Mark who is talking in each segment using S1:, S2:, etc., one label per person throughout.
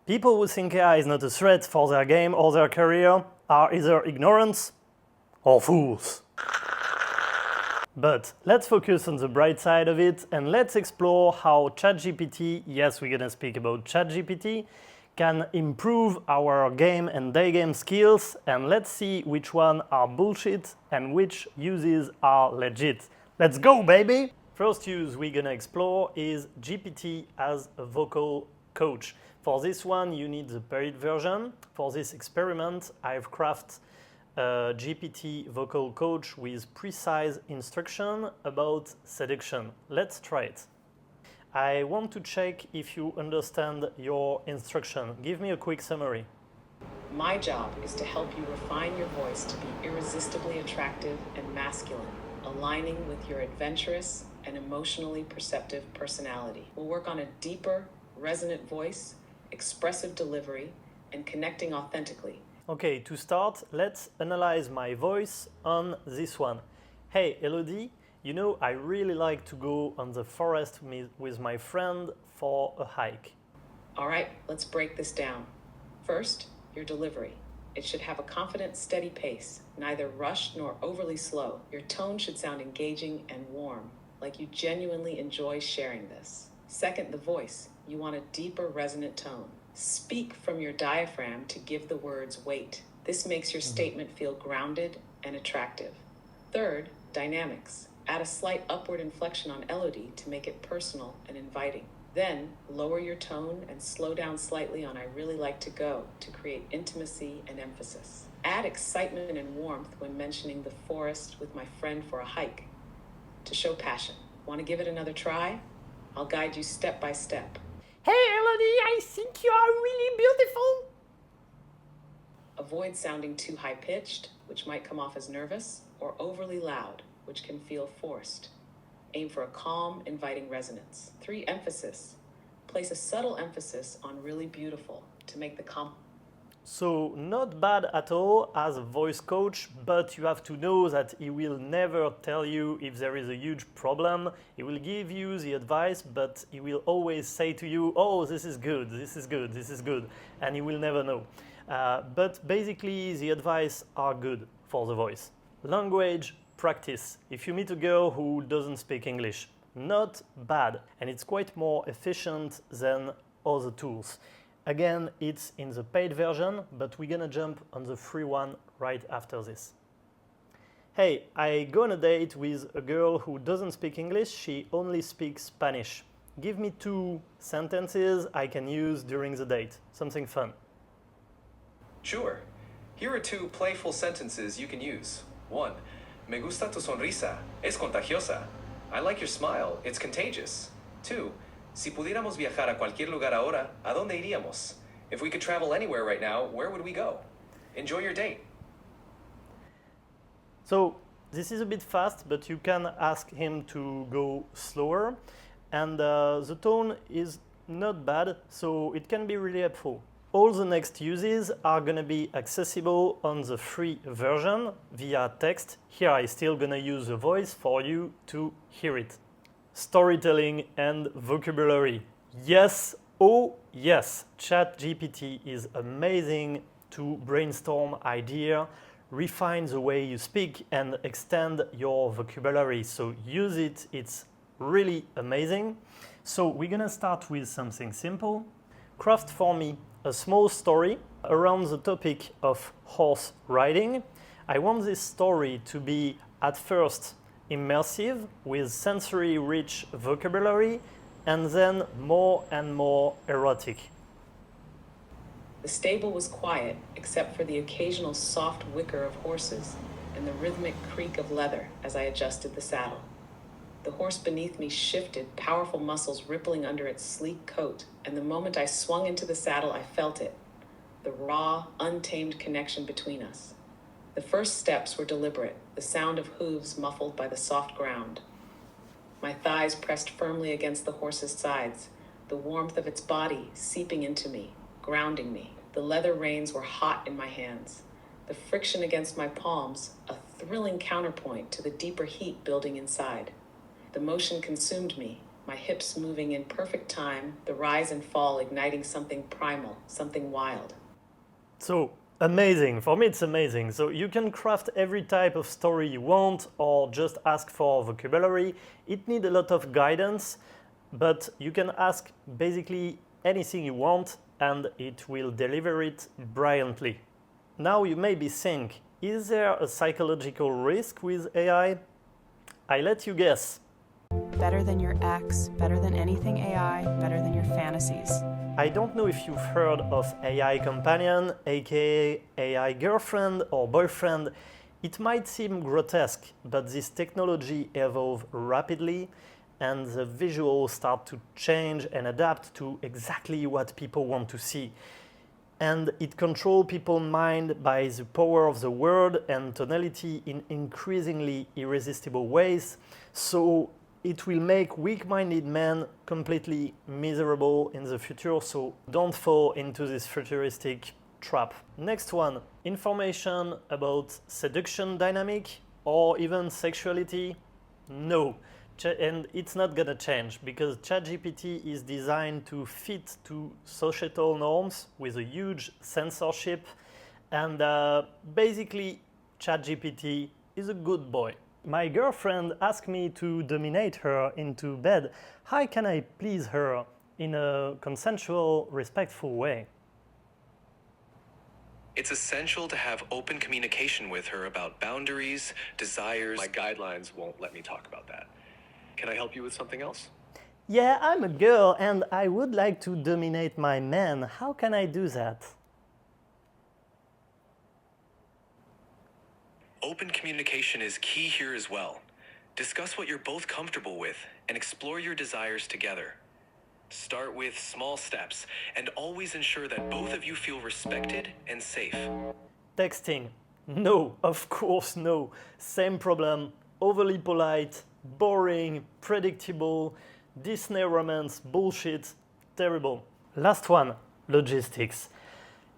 S1: People who think AI is not a threat for their game or their career are either ignorant or fools. But let's focus on the bright side of it and let's explore how ChatGPT, yes, we're gonna speak about ChatGPT, can improve our game and daygame skills, and let's see which one are bullshit and which uses are legit. Let's go, baby! First use we're gonna explore is GPT as a vocal coach. For this one, you need the paid version. For this experiment, I've crafted a GPT vocal coach with precise instruction about seduction. Let's try it. I want to check if you understand your instruction. Give me a quick summary.
S2: My job is to help you refine your voice to be irresistibly attractive and masculine, aligning with your adventurous and emotionally perceptive personality. We'll work on a deeper, resonant voice, expressive delivery, and connecting authentically.
S1: Okay, to start, let's analyze my voice on this one. Hey, Elodie, you know I really like to go on the forest with my friend for a hike.
S2: All right, let's break this down. First, your delivery. It should have a confident, steady pace, neither rushed nor overly slow. Your tone should sound engaging and warm, like you genuinely enjoy sharing this. Second, the voice. You want a deeper, resonant tone. Speak from your diaphragm to give the words weight. This makes your statement feel grounded and attractive. Third, dynamics. Add a slight upward inflection on Elodie to make it personal and inviting. Then, lower your tone and slow down slightly on I really like to go to create intimacy and emphasis. Add excitement and warmth when mentioning the forest with my friend for a hike to show passion. Want to give it another try? I'll guide you step by step.
S1: Hey Elodie, I think you are really beautiful.
S2: Avoid sounding too high-pitched, which might come off as nervous, or overly loud, which can feel forced. Aim for a calm, inviting resonance. 3, emphasis. Place a subtle emphasis on really beautiful to make the
S1: So not bad at all as a voice coach, but you have to know that he will never tell you if there is a huge problem. He will give you the advice, but he will always say to you, oh, this is good, this is good, this is good, and you will never know. But basically the advice are good for the voice. Language practice. If you meet a girl who doesn't speak English, not bad, and it's quite more efficient than other tools. Again, it's in the paid version, but we're gonna jump on the free one right after this. Hey, I go on a date with a girl who doesn't speak English, she only speaks Spanish. Give me 2 sentences I can use during the date, something fun.
S3: Sure. Here are 2 playful sentences you can use. 1. Me gusta tu sonrisa, es contagiosa. I like your smile, it's contagious. 2. Si pudiéramos viajar a cualquier lugar ahora, ¿a dónde iríamos? If we could travel anywhere right now, where would we go? Enjoy your date.
S1: So this is a bit fast, but you can ask him to go slower. And the tone is not bad, so it can be really helpful. All the next uses are gonna be accessible on the free version via text. Here I still gonna use the voice for you to hear it. Storytelling and vocabulary. Yes, oh yes, ChatGPT is amazing to brainstorm ideas, refine the way you speak and extend your vocabulary. So use it, it's really amazing. So we're gonna start with something simple. Craft for me a small story around the topic of horse riding. I want this story to be at first immersive with sensory-rich vocabulary and then more and more erotic.
S2: The stable was quiet, except for the occasional soft whicker of horses and the rhythmic creak of leather as I adjusted the saddle. The horse beneath me shifted, powerful muscles rippling under its sleek coat, and the moment I swung into the saddle, I felt it, the raw, untamed connection between us. The first steps were deliberate, the sound of hooves muffled by the soft ground. My thighs pressed firmly against the horse's sides, the warmth of its body seeping into me, grounding me. The leather reins were hot in my hands. The friction against my palms, a thrilling counterpoint to the deeper heat building inside. The motion consumed me, My hips moving in perfect time, the rise and fall igniting something primal, something wild.
S1: So, amazing. For me, it's amazing. So, you can craft every type of story you want or just ask for vocabulary. It needs a lot of guidance, but you can ask basically anything you want and it will deliver it brilliantly. Now, you may be thinking, is there a psychological risk with AI? I let you guess.
S4: Better than your ex, better than anything AI, better than your fantasies.
S1: I don't know if you've heard of AI companion, aka AI girlfriend or boyfriend. It might seem grotesque, but this technology evolves rapidly and the visuals start to change and adapt to exactly what people want to see. And it controls people's mind by the power of the word and tonality in increasingly irresistible ways. So it will make weak-minded men completely miserable in the future, so don't fall into this futuristic trap. Next one, information about seduction dynamic or even sexuality? No, and it's not gonna change because ChatGPT is designed to fit to societal norms with a huge censorship, and basically ChatGPT is a good boy. My girlfriend asked me to dominate her into bed. How can I please her in a consensual, respectful way?
S3: It's essential to have open communication with her about boundaries, desires. My guidelines won't let me talk about that. Can I help you with something else?
S1: Yeah, I'm a girl and I would like to dominate my man. How can I do that?
S3: Open communication is key here as well. Discuss what you're both comfortable with and explore your desires together. Start with small steps and always ensure that both of you feel respected and safe.
S1: Texting. No, of course no. Same problem. Overly polite, boring, predictable, Disney romance, bullshit, terrible. Last one, logistics.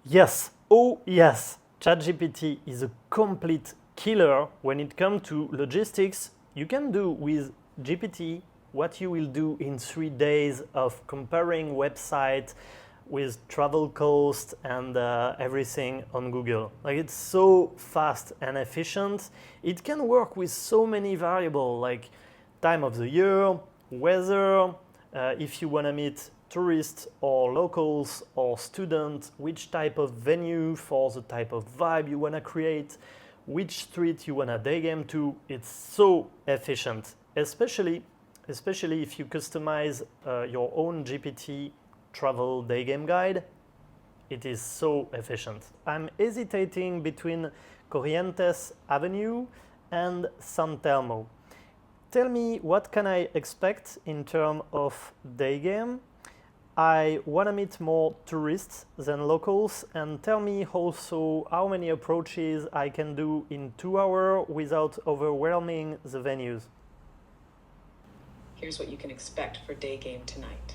S1: Yes, oh yes, ChatGPT is a complete killer when it comes to logistics. You can do with GPT what you will do in 3 days of comparing websites with travel cost and everything on Google. Like, it's so fast and efficient. It can work with so many variables like time of the year, weather, if you want to meet tourists or locals or students, which type of venue for the type of vibe you want to create, which street you want to daygame to. It's so efficient, especially if you customize your own GPT travel daygame guide. It is so efficient. I'm hesitating between Corrientes Avenue and San Telmo. Tell me, what can I expect in terms of daygame? I want to meet more tourists than locals, and tell me also how many approaches I can do in 2 hours without overwhelming the venues.
S2: Here's what you can expect for Daygame tonight.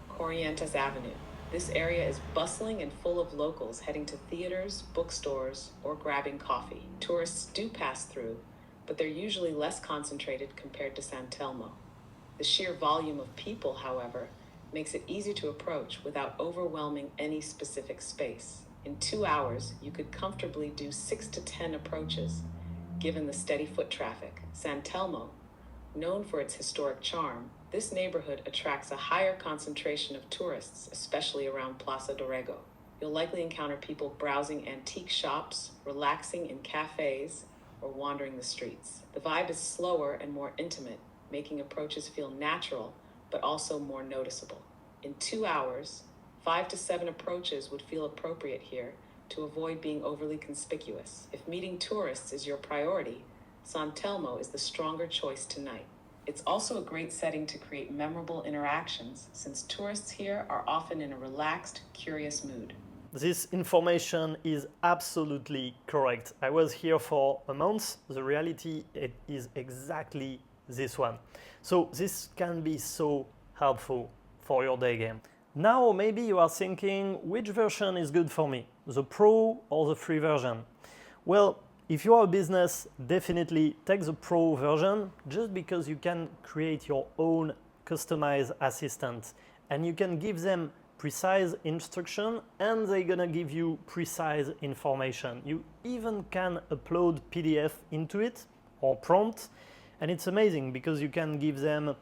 S2: Corrientes Avenue. This area is bustling and full of locals heading to theaters, bookstores, or grabbing coffee. Tourists do pass through, but they're usually less concentrated compared to San Telmo. The sheer volume of people, however, makes it easy to approach without overwhelming any specific space. In 2 hours, you could comfortably do 6 to 10 approaches, given the steady foot traffic. San Telmo, known for its historic charm, this neighborhood attracts a higher concentration of tourists, especially around Plaza Dorrego. You'll likely encounter people browsing antique shops, relaxing in cafes, or wandering the streets. The vibe is slower and more intimate, making approaches feel natural, but also more noticeable. In 2 hours, 5 to 7 approaches would feel appropriate here to avoid being overly conspicuous. If meeting tourists is your priority, San Telmo is the stronger choice tonight. It's also a great setting to create memorable interactions, since tourists here are often in a relaxed, curious mood.
S1: This information is absolutely correct. I was here for a month. The reality is exactly this one. So this can be so helpful for your day game. Now maybe you are thinking, which version is good for me? The Pro or the free version? Well, if you are a business, definitely take the Pro version, just because you can create your own customized assistant, and you can give them precise instruction and they're gonna give you precise information. You even can upload PDF into it or prompt, and it's amazing because you can give them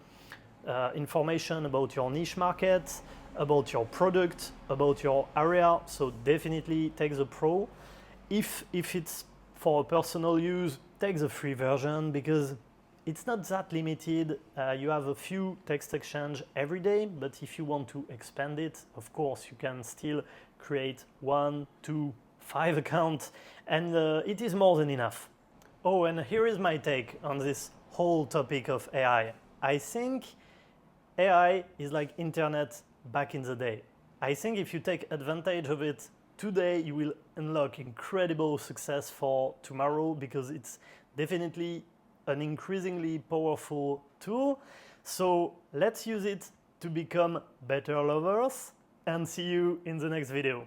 S1: information about your niche market, about your product, about your area. So definitely take the Pro. If it's for personal use, take the free version because it's not that limited. You have a few text exchange every day, but if you want to expand it, of course, you can still create 1, 2, 5 accounts, and it is more than enough. Oh, and here is my take on this whole topic of AI. I think AI is like internet back in the day. I think if you take advantage of it today, you will unlock incredible success for tomorrow because it's definitely an increasingly powerful tool. So let's use it to become better lovers, and see you in the next video.